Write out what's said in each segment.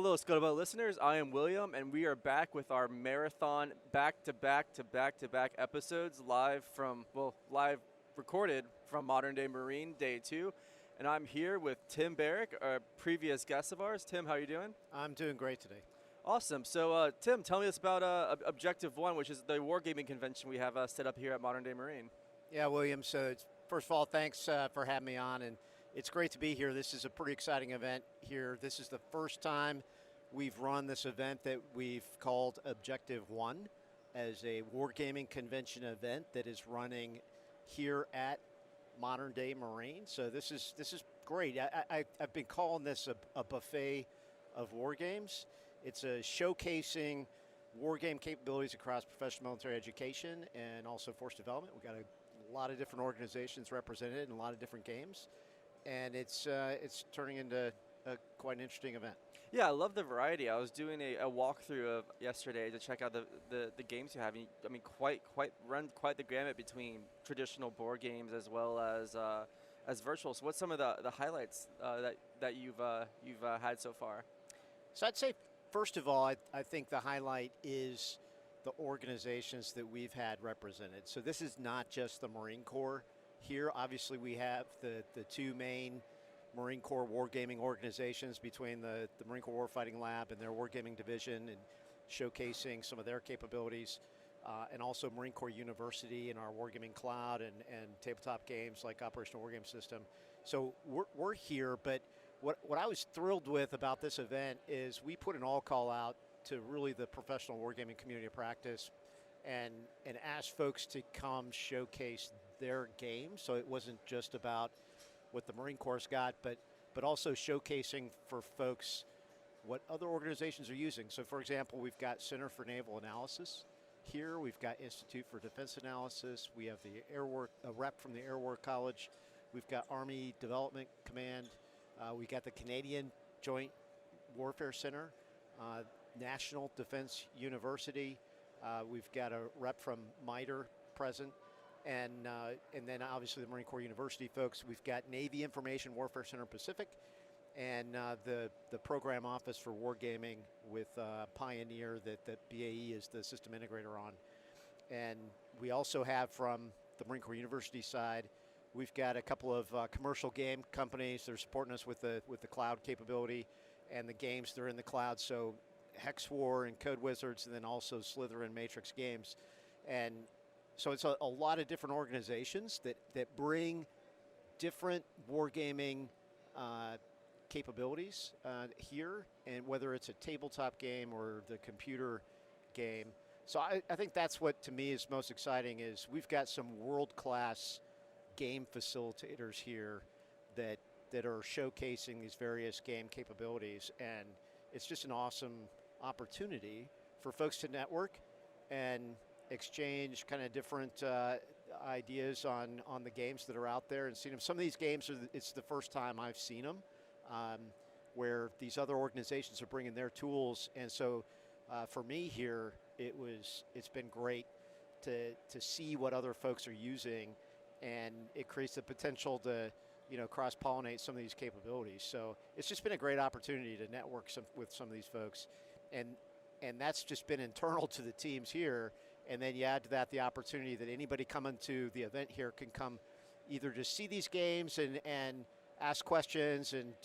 Hello, Scuttlebutt listeners. I am William, and we are back with our marathon back-to-back episodes live recorded from Modern Day Marine Day 2. And I'm here with Tim Barrick, a previous guest of ours. Tim, how are you doing? I'm doing great today. Awesome. So, Tim, tell me us about Objective 1, which is the Wargaming convention we have set up here at Modern Day Marine. Yeah, William, so first of all, thanks for having me on, and it's great to be here. This is a pretty exciting event here. This is the first time we've run this event that we've called Objective 1 as a Wargaming convention event that is running here at Modern Day Marine. So this is great. I've been calling this a buffet of war games. It's a showcasing war game capabilities across professional military education and also force development. We've got a lot of different organizations represented in a lot of different games, and it's turning into quite an interesting event. Yeah, I love the variety. I was doing a walkthrough of yesterday to check out the games you have. I mean, quite the gamut between traditional board games as well as virtual. So, what's some of the highlights that you've had so far? So, I'd say first of all, I think the highlight is the organizations that we've had represented. So, this is not just the Marine Corps here. Obviously, we have the two main Marine Corps wargaming organizations between the Marine Corps Warfighting Lab and their wargaming division, and showcasing some of their capabilities, and also Marine Corps University and our wargaming cloud and tabletop games like Operational Wargame System. So we're here, but what I was thrilled with about this event is we put an all call out to really the professional wargaming community of practice and asked folks to come showcase their games. So it wasn't just about what the Marine Corps got, but also showcasing for folks what other organizations are using. So, for example, we've got Center for Naval Analysis here. We've got Institute for Defense Analysis. We have the a rep from the Air War College. We've got Army Development Command. We got the Canadian Joint Warfare Center, National Defense University. We've got a rep from MITRE present. And then obviously the Marine Corps University folks. We've got Navy Information Warfare Center Pacific, and the program office for wargaming with Pioneer that BAE is the system integrator on. And we also have from the Marine Corps University side, we've got a couple of commercial game companies that are supporting us with the cloud capability and the games that are in the cloud. So Hex War and Code Wizards, and then also Slither and Matrix Games. And so it's a lot of different organizations that bring different wargaming capabilities here, and whether it's a tabletop game or the computer game. So I think that's what to me is most exciting, is we've got some world-class game facilitators here that are showcasing these various game capabilities, and it's just an awesome opportunity for folks to network and exchange kind of different ideas on the games that are out there and seen them. Some of these games, it's the first time I've seen them, where these other organizations are bringing their tools. And so for me here, it's been great to see what other folks are using, and it creates the potential to cross-pollinate some of these capabilities. So it's just been a great opportunity to network with some of these folks, and that's just been internal to the teams here. And then you add to that the opportunity that anybody coming to the event here can come either to see these games and ask questions and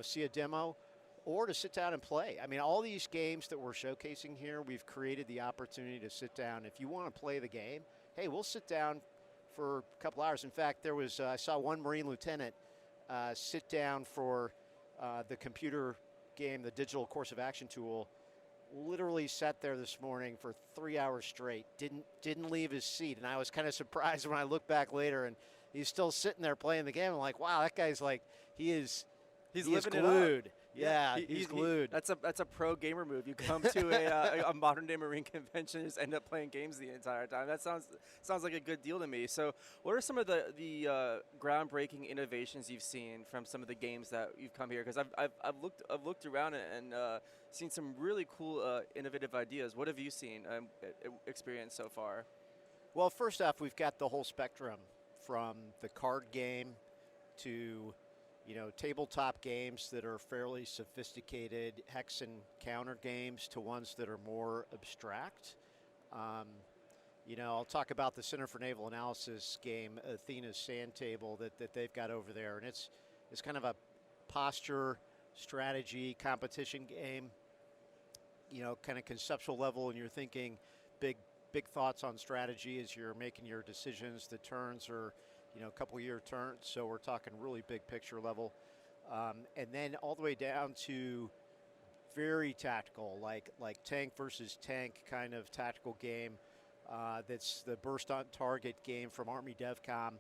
see a demo, or to sit down and play. I mean, all these games that we're showcasing here, we've created the opportunity to sit down. If you want to play the game, hey, we'll sit down for a couple hours. In fact, there was I saw one Marine lieutenant sit down for the computer game, the digital course of action tool. Literally sat there this morning for 3 hours straight, didn't leave his seat. And I was kind of surprised when I looked back later and he's still sitting there playing the game. I'm like, wow, that guy's like, he's living glued. It up. Yeah, he's glued. That's a pro gamer move. You come to a modern day Marine convention and just end up playing games the entire time. That sounds like a good deal to me. So, what are some of the groundbreaking innovations you've seen from some of the games that you've come here? Because I've looked around and seen some really cool innovative ideas. What have you seen experienced so far? Well, first off, we've got the whole spectrum from the card game to tabletop games that are fairly sophisticated hex and counter games to ones that are more abstract. I'll talk about the Center for Naval Analysis game, Athena's Sand Table, that they've got over there, and it's kind of a posture strategy competition game. Kind of conceptual level, and you're thinking big thoughts on strategy as you're making your decisions. The turns are, a couple-year turns, so we're talking really big picture level, and then all the way down to very tactical, like tank versus tank kind of tactical game. That's the Burst on Target game from Army DevCom,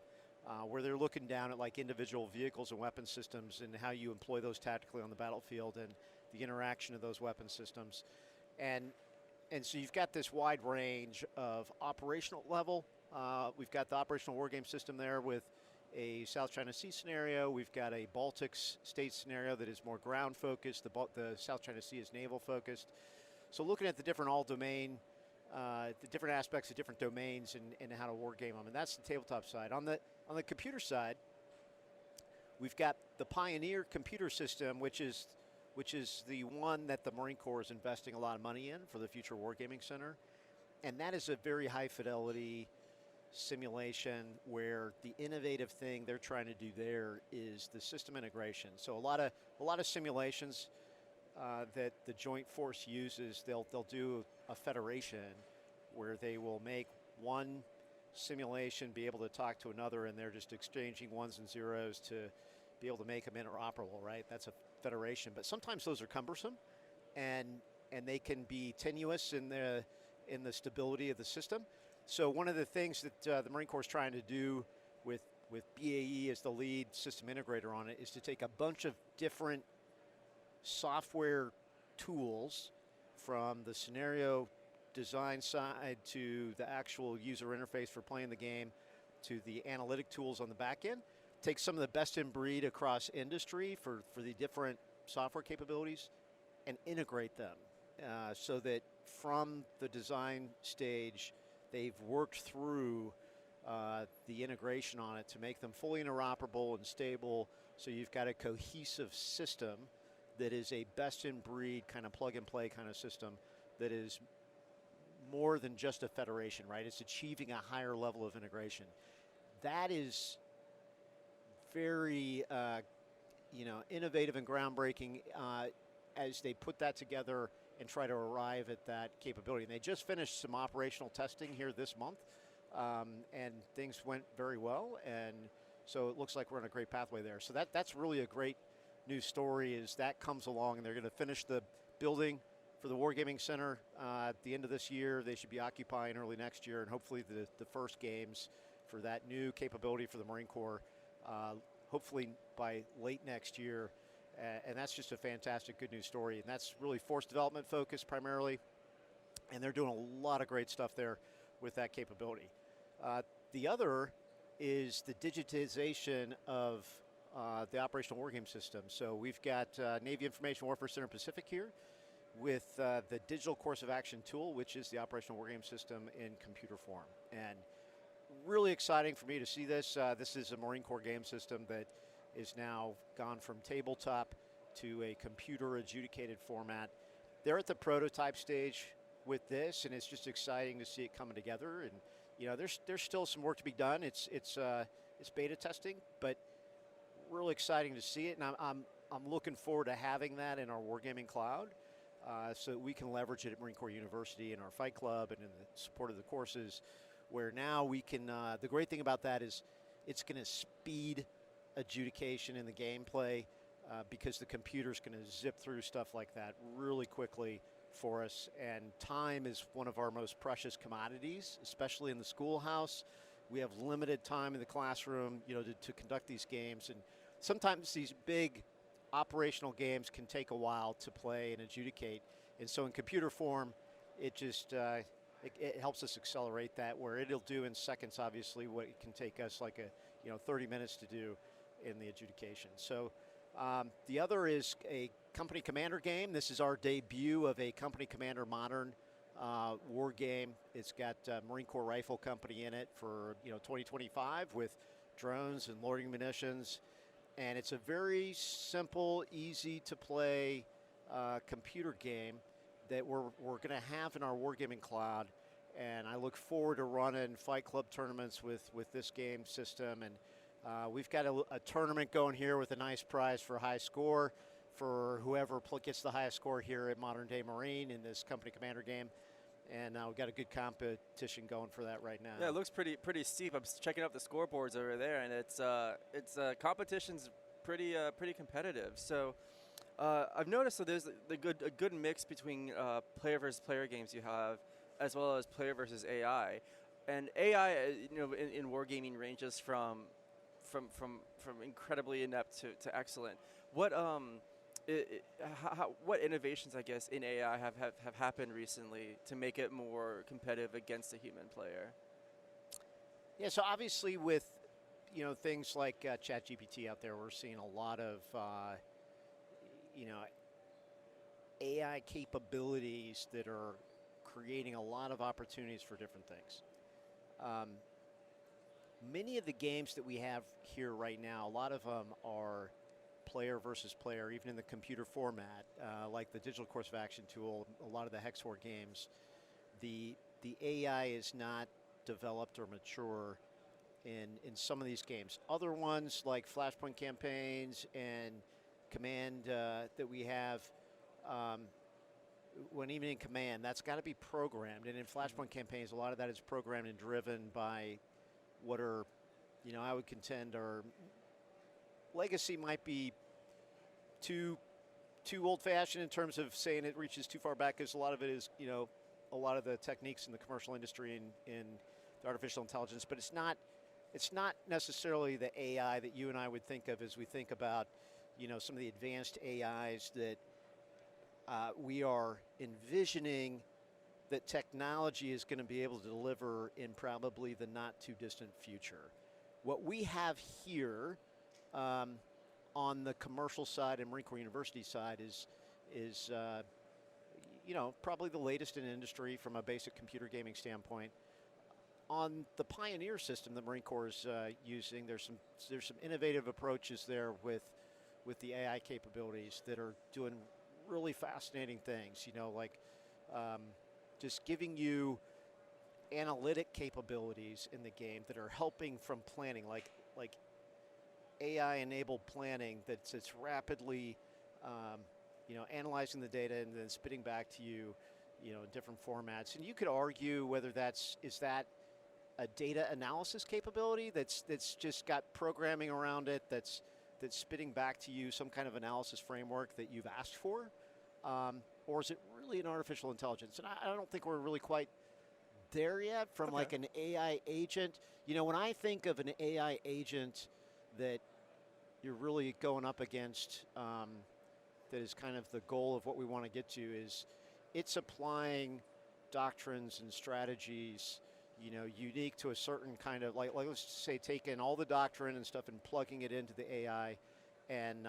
where they're looking down at like individual vehicles and weapon systems and how you employ those tactically on the battlefield and the interaction of those weapon systems. And so you've got this wide range of operational level. We've got the operational wargame system there with a South China Sea scenario. We've got a Baltics state scenario that is more ground focused. The South China Sea is naval focused. So looking at the different all-domain, the different aspects of different domains and how to wargame them, and that's the tabletop side. On the computer side, we've got the Pioneer computer system, which is the one that the Marine Corps is investing a lot of money in for the Future Wargaming Center, and that is a very high fidelity simulation where the innovative thing they're trying to do there is the system integration. So a lot of simulations that the Joint Force uses, they'll do a federation where they will make one simulation be able to talk to another, and they're just exchanging ones and zeros to be able to make them interoperable, right? That's a federation, but sometimes those are cumbersome, and they can be tenuous in the stability of the system. So one of the things that the Marine Corps is trying to do with BAE as the lead system integrator on it is to take a bunch of different software tools from the scenario design side to the actual user interface for playing the game to the analytic tools on the back end, take some of the best in breed across industry for the different software capabilities and integrate them so that from the design stage they've worked through the integration on it to make them fully interoperable and stable, so you've got a cohesive system that is a best-in-breed kind of plug-and-play kind of system that is more than just a federation, right? It's achieving a higher level of integration. That is very, innovative and groundbreaking as they put that together and try to arrive at that capability. And they just finished some operational testing here this month, and things went very well. And so it looks like we're on a great pathway there. So that's really a great news story is that comes along, and they're going to finish the building for the Wargaming Center at the end of this year. They should be occupying early next year, and hopefully the first games for that new capability for the Marine Corps, hopefully by late next year. And that's just a fantastic good news story. And that's really force development focused primarily, and they're doing a lot of great stuff there with that capability. The other is the digitization of the operational wargame system. So we've got Navy Information Warfare Center Pacific here with the digital course of action tool, which is the operational wargame system in computer form. And really exciting for me to see this. This is a Marine Corps game system that is now gone from tabletop to a computer adjudicated format. They're at the prototype stage with this, and it's just exciting to see it coming together. And there's still some work to be done. It's beta testing, but really exciting to see it, and I'm looking forward to having that in our Wargaming Cloud, so that we can leverage it at Marine Corps University and our Fight Club and in the support of the courses, where now we can, the great thing about that is it's going to speed adjudication in the gameplay because the computer's going to zip through stuff like that really quickly for us, and time is one of our most precious commodities, especially in the schoolhouse. We have limited time in the classroom, to conduct these games, and sometimes these big operational games can take a while to play and adjudicate. And so in computer form, it just it helps us accelerate that, where it'll do in seconds, obviously, what it can take us like 30 minutes to do in the adjudication. So the other is a Company Commander game. This is our debut of a Company Commander modern war game. It's got Marine Corps Rifle Company in it for 2025 with drones and loitering munitions. And it's a very simple, easy to play computer game that we're going to have in our Wargaming cloud. And I look forward to running Fight Club tournaments with this game system. And we've got a tournament going here with a nice prize for high score for whoever gets the highest score here at Modern Day Marine in this company commander game. And we've got a good competition going for that right now. Yeah, it looks pretty steep. I'm checking out the scoreboards over there, and it's competition's pretty competitive. So I've noticed that there's a good mix between player versus player games you have, as well as player versus AI. And AI, in wargaming ranges from incredibly inept to excellent. What what innovations, I guess, in AI have happened recently to make it more competitive against a human player? Yeah, so obviously with things like ChatGPT out there, we're seeing a lot of AI capabilities that are creating a lot of opportunities for different things. Many of the games that we have here right now, a lot of them are player versus player, even in the computer format, like the digital course of action tool, a lot of the Hex War games. The AI is not developed or mature in some of these games. Other ones like Flashpoint campaigns and Command that we have, when even in Command, that's got to be programmed. And in Flashpoint campaigns, a lot of that is programmed and driven by what are, I would contend are legacy might be too old-fashioned in terms of saying it reaches too far back, because a lot of it is, a lot of the techniques in the commercial industry and in the artificial intelligence, but it's not necessarily the AI that you and I would think of as we think about, some of the advanced AIs that we are envisioning that technology is going to be able to deliver in probably the not too distant future. What we have here on the commercial side and Marine Corps University side is probably the latest in industry from a basic computer gaming standpoint. On the Pioneer system the Marine Corps is using, there's some innovative approaches there with the AI capabilities that are doing really fascinating things. Like just giving you analytic capabilities in the game that are helping from planning, like AI-enabled planning that's rapidly, analyzing the data and then spitting back to you, in different formats. And you could argue whether is that a data analysis capability that's just got programming around it that's spitting back to you some kind of analysis framework that you've asked for, or is it really an artificial intelligence? And I don't think we're really quite there yet from like an AI agent. When I think of an AI agent that you're really going up against, that is kind of the goal of what we want to get to, is it's applying doctrines and strategies, unique to a certain kind of, like let's say taking all the doctrine and stuff and plugging it into the AI, and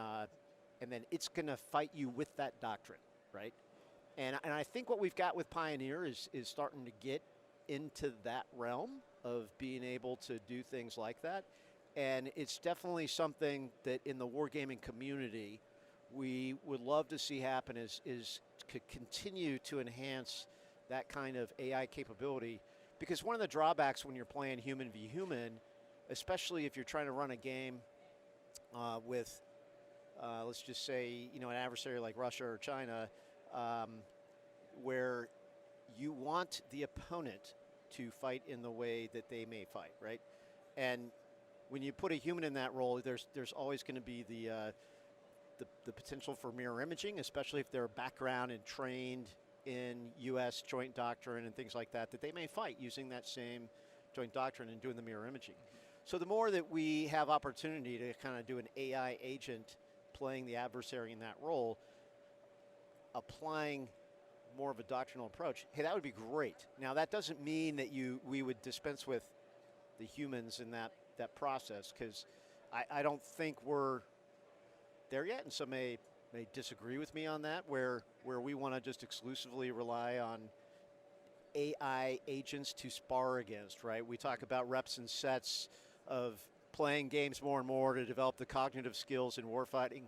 then it's going to fight you with that doctrine, right? And I think what we've got with Pioneer is starting to get into that realm of being able to do things like that. And it's definitely something that in the wargaming community we would love to see happen, is to continue to enhance that kind of AI capability. Because one of the drawbacks when you're playing human v human, especially if you're trying to run a game with, let's just say, an adversary like Russia or China, where you want the opponent to fight in the way that they may fight, right? And when you put a human in that role, there's always going to be the potential for mirror imaging, especially if they're background and trained in U.S. joint doctrine and things like that they may fight using that same joint doctrine and doing the mirror imaging. So the more that we have opportunity to kind of do an AI agent playing the adversary in that role, applying more of a doctrinal approach, hey, that would be great. Now that doesn't mean that we would dispense with the humans in that process, because I don't think we're there yet, and some may disagree with me on that, where we want to just exclusively rely on AI agents to spar against, right? We talk about reps and sets of playing games more and more to develop the cognitive skills in warfighting,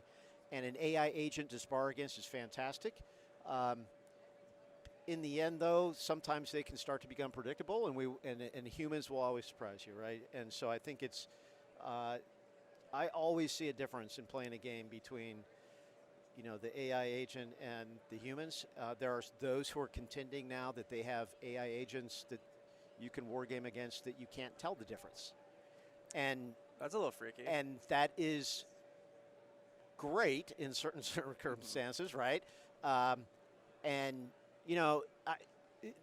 and an AI agent to spar against is fantastic. In the end, though, sometimes they can start to become predictable, and humans will always surprise you, right? And so I think it's, I always see a difference in playing a game between, the AI agent and the humans. There are those who are contending now that they have AI agents that you can wargame against that you can't tell the difference. And That's a little freaky. and that is great in certain circumstances, right? And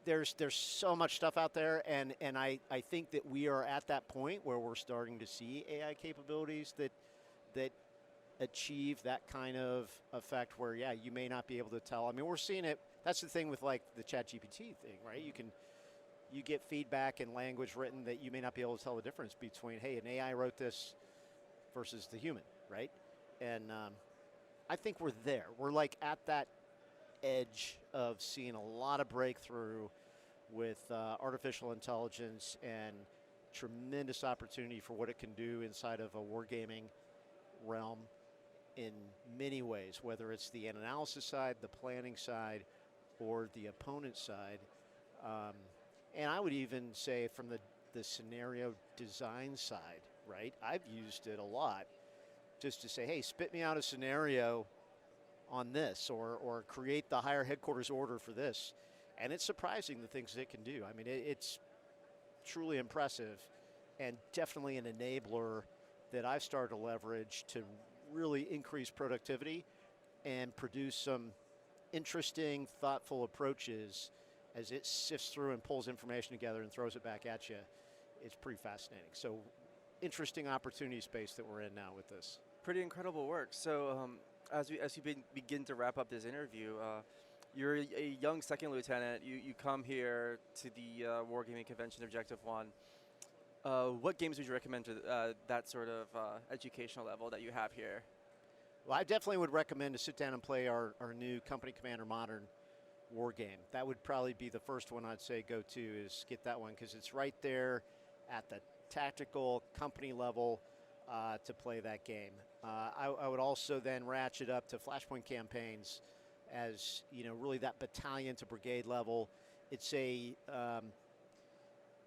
there's so much stuff out there, and I think that we are at that point where we're starting to see AI capabilities that achieve that kind of effect where, yeah, you may not be able to tell. I mean, we're seeing it. That's the thing with like the ChatGPT thing, right? You get feedback in language written that you may not be able to tell the difference between, hey, an AI wrote this versus the human, right? And I think we're there. We're like at that edge of seeing a lot of breakthrough with artificial intelligence and tremendous opportunity for what it can do inside of a wargaming realm in many ways, whether it's the analysis side, the planning side, or the opponent side. And I would even say from the scenario design side, right? I've used it a lot just to say, hey, spit me out a scenario on this, or create the higher headquarters order for this. And it's surprising the things it can do. I mean, it's truly impressive, and definitely an enabler that I've started to leverage to really increase productivity and produce some interesting, thoughtful approaches as it sifts through and pulls information together and throws it back at you. It's pretty fascinating. So interesting opportunity space that we're in now with this. Pretty incredible work. So as we begin to wrap up this interview, you're a young second lieutenant. You come here to the Wargaming Convention Objective 1. What games would you recommend to that sort of educational level that you have here? Well, I definitely would recommend to sit down and play our new Company Commander Modern war game. That would probably be the first one I'd say go to, is get that one, because it's right there at the tactical company level to play that game. I would also then ratchet up to Flashpoint campaigns as, really that battalion to brigade level. It's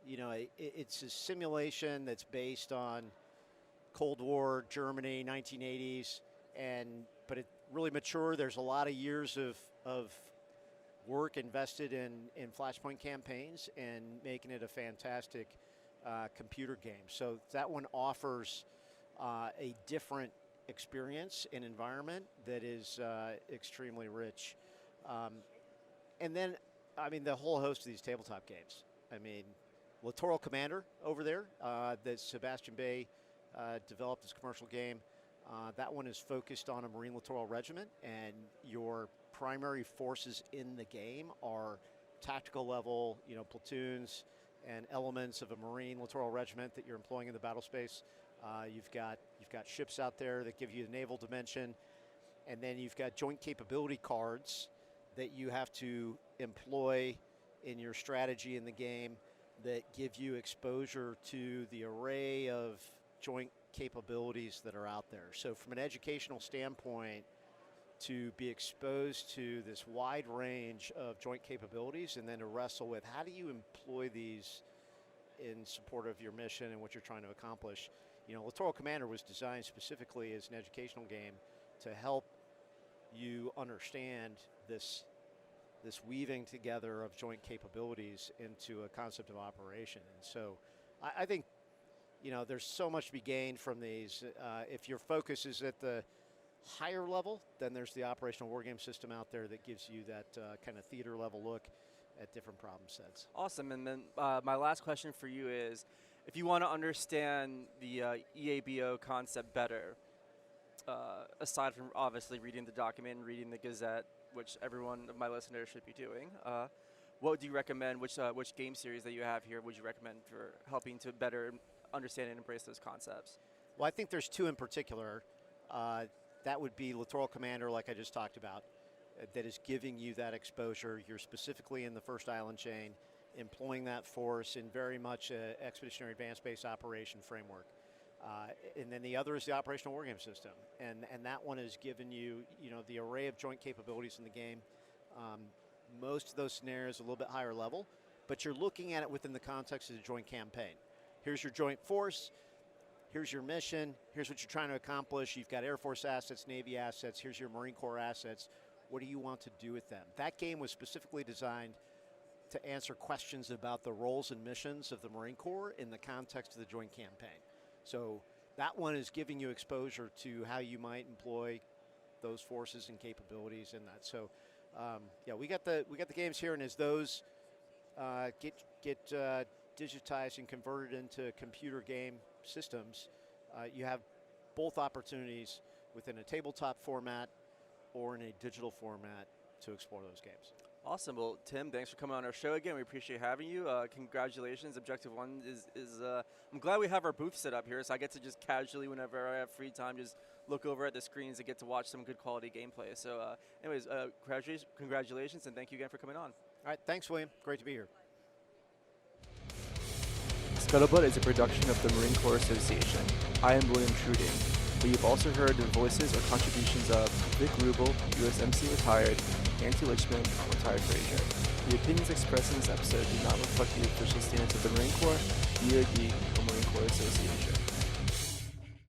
it's a simulation that's based on Cold War Germany, 1980s, but it really mature. There's a lot of years of work invested in Flashpoint campaigns and making it a fantastic computer game. So that one offers a different experience and environment that is extremely rich. And then, the whole host of these tabletop games. Littoral Commander over there that Sebastian Bay developed as a commercial game. That one is focused on a Marine Littoral Regiment, and your primary forces in the game are tactical level, platoons and elements of a Marine Littoral Regiment that you're employing in the battle space. You've got ships out there that give you the naval dimension, and then you've got joint capability cards that you have to employ in your strategy in the game that give you exposure to the array of joint capabilities that are out there. So from an educational standpoint, to be exposed to this wide range of joint capabilities, and then to wrestle with how do you employ these in support of your mission and what you're trying to accomplish. Littoral Commander was designed specifically as an educational game to help you understand this weaving together of joint capabilities into a concept of operation. And so I think, there's so much to be gained from these. If your focus is at the higher level, then there's the operational wargame system out there that gives you that kind of theater level look at different problem sets. Awesome. And then my last question for you is, if you want to understand the EABO concept better, aside from obviously reading the document and reading the Gazette, which everyone of my listeners should be doing, what would you recommend, which game series that you have here would you recommend for helping to better understand and embrace those concepts? Well, I think there's two in particular. That would be Littoral Commander, like I just talked about, that is giving you that exposure. You're specifically in the first island chain, employing that force in very much an expeditionary advanced base operation framework. And then the other is the operational wargame system, and that one has given you, the array of joint capabilities in the game. Most of those scenarios a little bit higher level, but you're looking at it within the context of the joint campaign. Here's your joint force. Here's your mission. Here's what you're trying to accomplish. You've got Air Force assets, Navy assets. Here's your Marine Corps assets. What do you want to do with them? That game was specifically designed to answer questions about the roles and missions of the Marine Corps in the context of the joint campaign. So that one is giving you exposure to how you might employ those forces and capabilities in that. So, yeah, we got the games here, and as those get digitized and converted into computer game systems, you have both opportunities within a tabletop format or in a digital format to explore those games. Awesome. Well, Tim, thanks for coming on our show again. We appreciate having you. Congratulations. Objective One is I'm glad we have our booth set up here, so I get to just casually, whenever I have free time, just look over at the screens and get to watch some good quality gameplay. So anyways, congratulations, and thank you again for coming on. All right. Thanks, William. Great to be here. Scuttlebutt is a production of the Marine Corps Association. I am William Truding. But you've also heard the voices or contributions of Vic Rubel, USMC retired, Nancy Lichman, retired Frazier. The opinions expressed in this episode do not reflect the official stance of the Marine Corps, DoD, or Marine Corps Association.